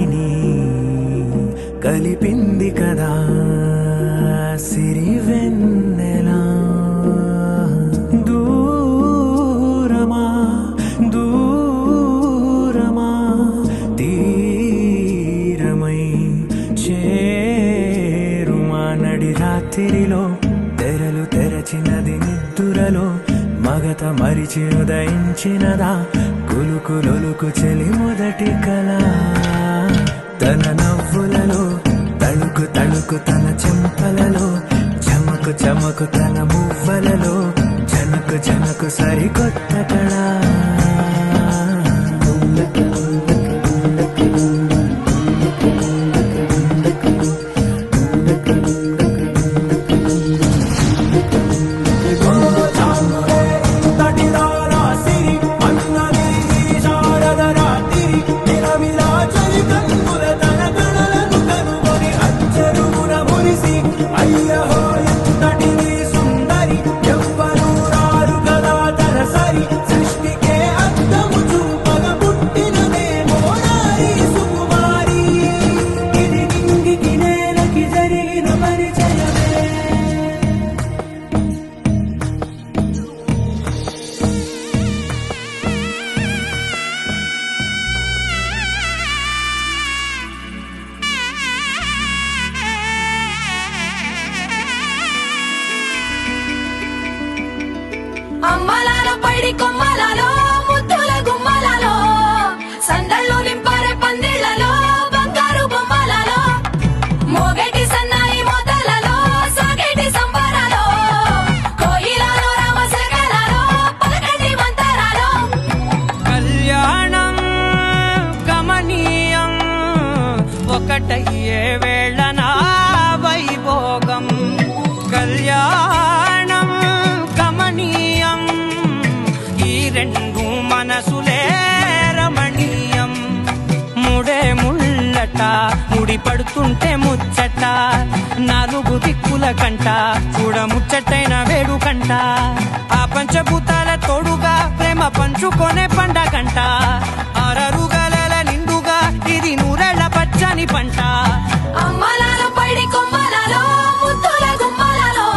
వారిని కలిపింది కదా సిరివెన్నెలా. దూరమా దూరమా తీరమై చేరుమా నడి రాత్రిలో తెరలు తెరచినది నిద్దురలో మగత మరిచి ఉదయించినదా కులుకులొలుకు చెలి మొదటి కళ. తన నవ్వులలో తళుకు తళుకు తన చెంపలలో చమకు చమకు తన మువ్వలలో జనకు జనకు సరికొత్త కళ. అమ్మలాలో పైడి కొమ్మలలో ముద్దుల గుమ్మలలో సందళ్ళు నింపారే పందిళ్లలో బంగారు బొమ్మలలో మోగేటి సన్నాయి మోతలలో సాగేటి సంబరాలో కోయిలలో రామశకలలో పలకటి మంతరాలో. కళ్యాణం గమనీయం ఒకటయ్యే వేళ నా వైభోగం. కళ్యాణం గమనీయం ఈ రెండు మనసులే రమణీయం. ముడే ముళ్ళట ముడి పడుతుంటే ముచ్చట నాలుగు దిక్కుల కంట చూడ ముచ్చటైన వేడుకంట. ఆ పంచభూతాల తోడుగా ప్రేమ పంచుకొనే పండగంట. ఆరరుగల నిండుగా ఇది నూరెళ్ళ పచ్చని పంట. అమ్మలాలో పైడి కొమ్మలలో ముద్దుల గుమ్మలలో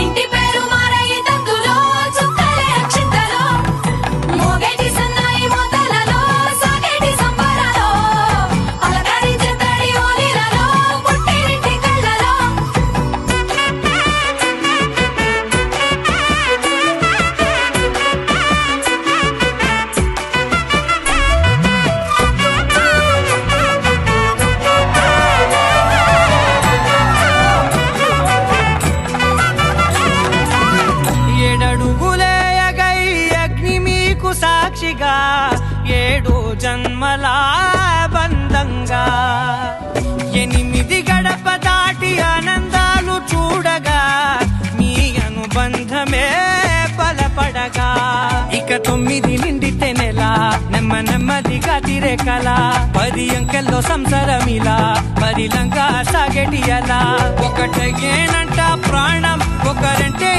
ఇంటి పేరు మారయి తందులో చుక్కలే అక్షింతలో మోగేటి సన్నాయి మోతలలో సాగేటి సంబరాలో అలకరించే తడి ఓలిలలో పుట్టినింటి కళ్ళలో. ఏడడుగులేయగై అగ్ని మీకు సాక్షిగా ఏడు జన్మల బంధంగా 8 గడప దాటి ఆనందాలు చూడగా మీ అనుబంధమే బలపడగా. ఇక 9 నిండితే నెల నెమ్మదిగా తిరే కల 10 అంకెల్లో సంసారమిలా 10 లంగా సాగేటి అలా. ఒకటేనంట ప్రాణం ఒకరంటే